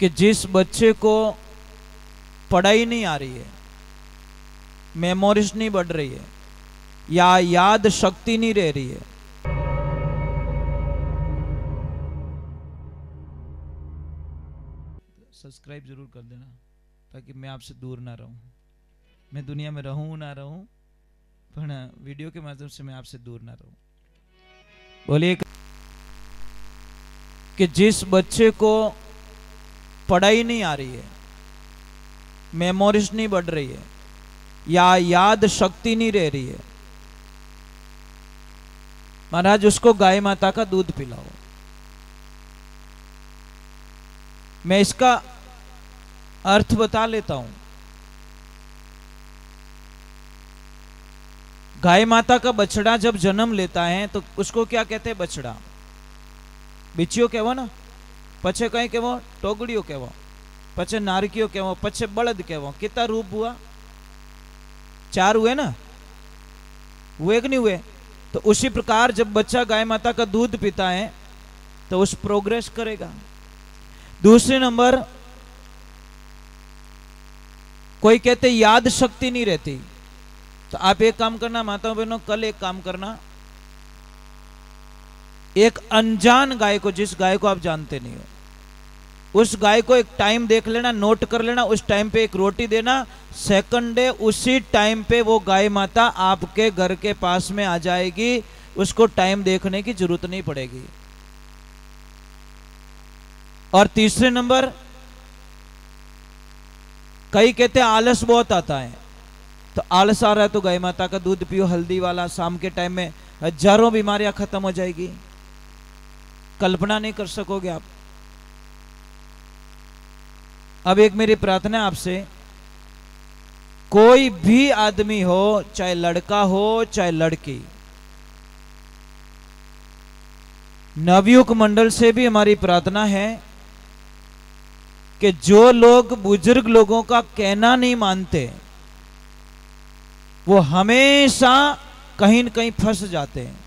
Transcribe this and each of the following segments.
कि जिस बच्चे को पढ़ाई नहीं आ रही है, मेमोरीज नहीं बढ़ रही है या याद शक्ति नहीं रह रही है, सब्सक्राइब जरूर कर देना ताकि मैं आपसे दूर ना रहूं। मैं दुनिया में रहूं ना रहूं, पर वीडियो के माध्यम से मैं आपसे दूर ना रहूं। बोलिए कि जिस बच्चे को पढ़ाई नहीं आ रही है, मेमोरीज नहीं बढ़ रही है या याद शक्ति नहीं रह रही है, महाराज उसको गाय माता का दूध पिलाओ। मैं इसका अर्थ बता लेता हूं। गाय माता का बछड़ा जब जन्म लेता है तो उसको क्या कहते हैं? बछड़ा। बिचियो कहवो ना, पछे कहीं कहवो टोगड़ियो कहवो, पछे नारकियो कहवो, पछे बलद कहवो। कितना रूप हुआ? 4 हुए ना, हुए कि नहीं हुए? तो उसी प्रकार जब बच्चा गाय माता का दूध पीता है तो उस प्रोग्रेस करेगा। दूसरे नंबर, कोई कहते याद शक्ति नहीं रहती, तो आप एक काम करना माताओं बहनों, कल एक काम करना, एक अनजान गाय को, जिस गाय को आप जानते नहीं हो, उस गाय को एक टाइम देख लेना, नोट कर लेना, उस टाइम पे एक रोटी देना, सेकंड डे उसी टाइम पे वो गाय माता आपके घर के पास में आ जाएगी, उसको टाइम देखने की जरूरत नहीं पड़ेगी। और तीसरे नंबर, कई कहते हैं आलस बहुत आता है, तो आलस आ रहा है तो गाय माता का दूध पियो हल्दी वाला, शाम के टाइम में हजारों बीमारियां खत्म हो जाएगी, कल्पना नहीं कर सकोगे आप। अब एक मेरी प्रार्थना है आपसे, कोई भी आदमी हो, चाहे लड़का हो चाहे लड़की, नवयुग मंडल से भी हमारी प्रार्थना है कि जो लोग बुजुर्ग लोगों का कहना नहीं मानते वो हमेशा कहीं न कहीं फंस जाते हैं।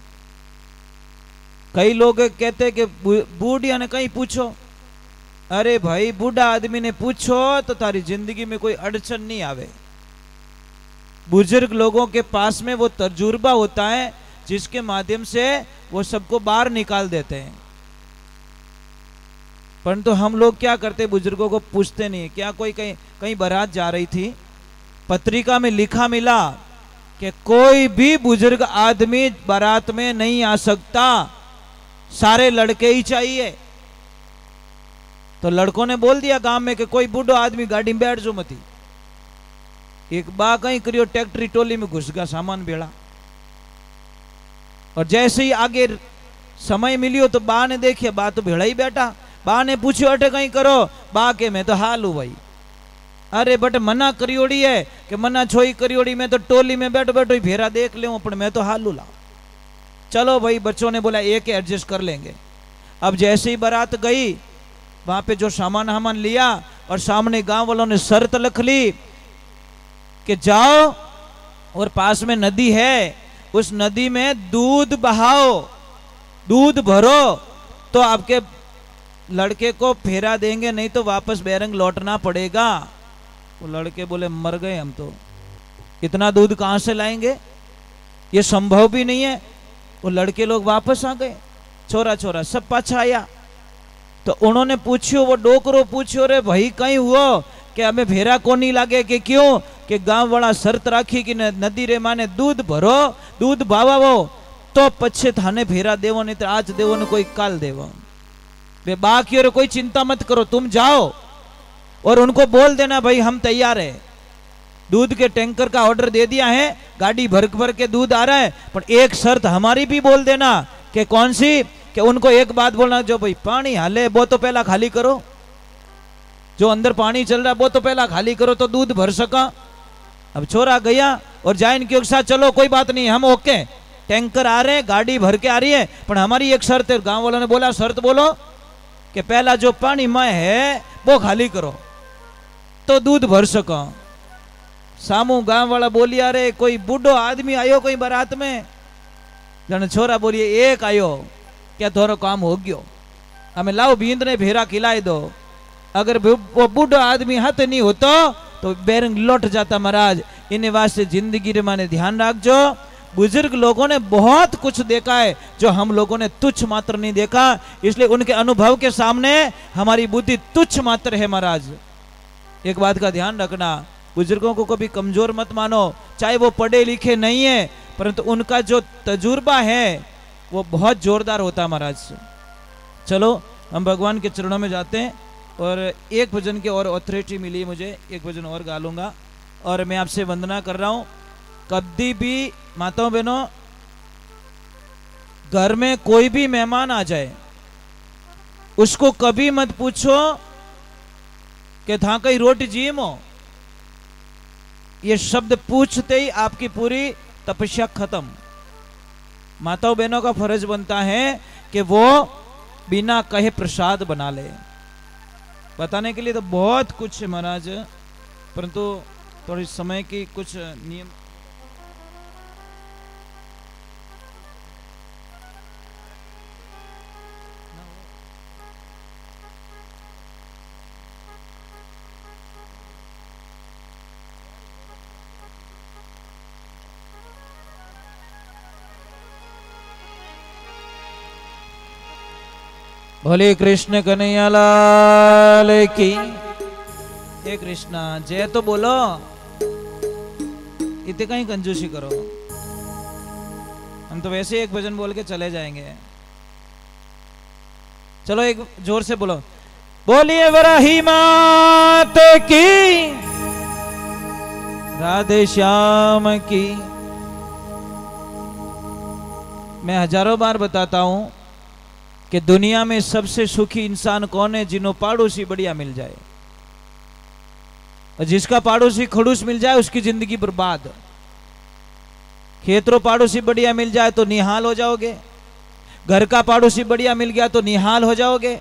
कई लोग कहते हैं कि बूढ़िया ने कहीं पूछो, अरे भाई बूढ़ा आदमी ने पूछो तो तारी जिंदगी में कोई अड़चन नहीं आवे। बुजुर्ग लोगों के पास में वो तजुर्बा होता है जिसके माध्यम से वो सबको बाहर निकाल देते हैं, परंतु हम लोग क्या करते, बुजुर्गों को पूछते नहीं। क्या कोई कहीं बारात जा रही थी, पत्रिका में लिखा मिला कि कोई भी बुजुर्ग आदमी बारात में नहीं आ सकता, सारे लड़के ही चाहिए। तो लड़कों ने बोल दिया गांव में कि कोई बूढ़ो आदमी गाड़ी में बैठ जो मती। एक बा कहीं करियो ट्रैक्टरी टोली में घुस गया सामान बेड़ा, और जैसे ही आगे समय मिलियो तो बा ने देखिए बा तो भेड़ा ही बैठा। बा ने पूछो अटे कहीं करो, बा के मैं तो हाल हूं भाई। अरे बट मना करियोड़ी है कि मना छोई करियोड़ी, मैं तो टोली में बैठो बैठो ही भेड़ा देख ले, पर मैं तो हालू ला। चलो भाई, बच्चों ने बोला एक एडजस्ट कर लेंगे। अब जैसे ही बारात गई, वहां पे जो सामान हामान लिया और सामने गांव वालों ने शर्त रख ली कि जाओ और पास में नदी है, उस नदी में दूध बहाओ, दूध भरो तो आपके लड़के को फेरा देंगे, नहीं तो वापस बैरंग लौटना पड़ेगा। वो लड़के बोले मर गए हम तो, इतना दूध कहां से लाएंगे, ये संभव भी नहीं है। वो लड़के लोग वापस आ गए, छोरा छोरा सब पाछा आया। तो उन्होंने पूछियो, वो डोकरो पूछियो, रे भाई कहीं हुआ कि हमें भेरा को नहीं लागे, कि क्यों, कि गांव वाला शर्त राखी कि नदी रे माने दूध भरो, दूध भावावो तो पछे थाने भेरा देवो, नहीं तो आज देवो ने कोई काल देवो। वे बाकी और कोई चिंता मत करो, तुम जाओ और उनको बोल देना भाई हम तैयार है, दूध के टैंकर का ऑर्डर दे दिया है, गाड़ी भर भर के दूध आ रहा है, पर एक शर्त हमारी भी बोल देना। कि कौन सी? कि उनको एक बात बोलना, जो भाई पानी हाले वो तो पहला खाली करो, जो अंदर पानी चल रहा है वो तो पहला खाली करो तो दूध भर सका। अब छोरा गया और जाइन के साथ, चलो कोई बात नहीं हम ओके, टैंकर आ रहे हैं, गाड़ी भर के आ रही है, पर हमारी एक शर्त है। गांव वालों ने बोला शर्त बोलो, कि पहला जो पानी में है वो खाली करो तो दूध भर सको। सामू गांव वाला बोलिया, रे कोई बूढ़ो आदमी आयो कोई बारात में? जन छोरा बोलिए एक आयो, क्या थोड़ा काम हो गयो, हमें लाओ बींद ने भेरा खिलाई दो। अगर वो बूढ़ो आदमी हाथ नहीं होतो तो बैरंग लौट जाता महाराज। इन वास्ते जिंदगी रे माने ध्यान रखजो। बुजुर्ग लोगों ने बहुत कुछ देखा है जो हम लोगों ने तुच्छ मात्र नहीं देखा, इसलिए उनके अनुभव के सामने हमारी बुद्धि तुच्छ मात्र है महाराज। एक बात का ध्यान रखना, बुजुर्गों को कभी कमजोर मत मानो, चाहे वो पढ़े लिखे नहीं है, परंतु उनका जो तजुर्बा है वो बहुत जोरदार होता है महाराज। चलो हम भगवान के चरणों में जाते हैं, और एक भजन की और अथॉरिटी मिली मुझे, एक भजन और गा लूंगा। और मैं आपसे वंदना कर रहा हूं, कभी भी माताओं बहनों घर में कोई भी मेहमान आ जाए उसको कभी मत पूछो कि था कई रोटी जीम हो। ये शब्द पूछते ही आपकी पूरी तपस्या खत्म। माताओं बहनों का फर्ज बनता है कि वो बिना कहे प्रसाद बना ले। बताने के लिए तो बहुत कुछ है महाराज, परंतु थोड़ी समय की कुछ नियम। भोले कृष्ण कन्हैया लाल की। हे कृष्णा जय तो बोलो, इतने कहीं कंजूसी करो। हम तो वैसे एक भजन बोल के चले जाएंगे। चलो एक जोर से बोलो, बोलिए वराही मात की, राधे श्याम की। मैं हजारों बार बताता हूं कि दुनिया में सबसे सुखी इंसान कौन है? जिन्हों पड़ोसी बढ़िया मिल जाए। और जिसका पड़ोसी खड़ूस मिल जाए उसकी जिंदगी बर्बाद। खेतरों पड़ोसी बढ़िया मिल जाए तो निहाल हो जाओगे, घर का पड़ोसी बढ़िया मिल गया तो निहाल हो जाओगे,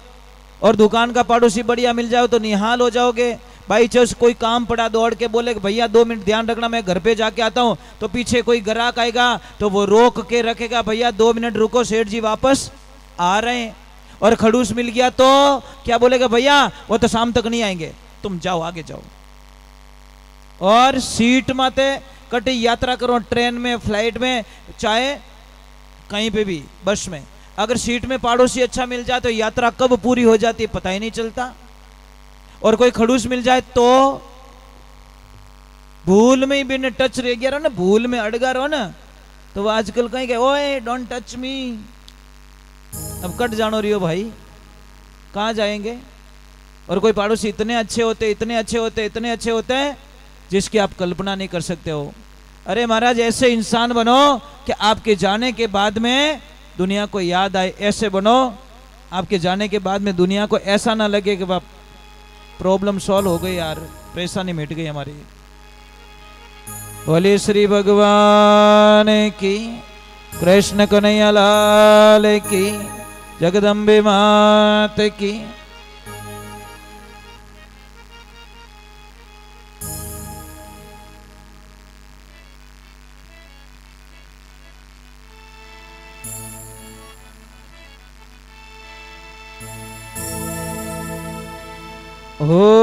और दुकान का पड़ोसी बढ़िया मिल जाए तो निहाल हो जाओगे। बाई चांस कोई काम पड़ा दौड़ के बोले कि भैया 2 मिनट ध्यान रखना मैं घर पे जाके आता हूं, तो पीछे कोई ग्राहक आएगा तो वो रोक के रखेगा, भैया 2 मिनट रुको सेठ जी वापस आ रहे हैं। और खड़ूस मिल गया तो क्या बोलेगा, भैया वो तो शाम तक नहीं आएंगे, तुम जाओ आगे जाओ। और सीट माते कटी यात्रा करो, ट्रेन में, फ्लाइट में, चाहे कहीं पे भी, बस में, अगर सीट में पड़ोसी अच्छा मिल जाए तो यात्रा कब पूरी हो जाती है पता ही नहीं चलता। और कोई खड़ूस मिल जाए तो भूल में ही बिन टच रह गया रहो ना, भूल में अड़गा रहो ना, तो वो आजकल कहीं के ओए डोंट टच मी, अब कट जानो रियो भाई, कहाँ जाएंगे। और कोई पड़ोसी इतने अच्छे होते, इतने अच्छे होते, इतने अच्छे होते हैं जिसकी आप कल्पना नहीं कर सकते हो। अरे महाराज ऐसे इंसान बनो कि आपके जाने के बाद में दुनिया को याद आए, ऐसे बनो आपके जाने के बाद में दुनिया को ऐसा ना लगे कि बाप प्रॉब्लम सॉल्व हो गई यार, परेशानी मिट गई हमारी। बोले श्री भगवान की, कृष्ण कन्हैया लाल की, जगदम्बे मात की। हो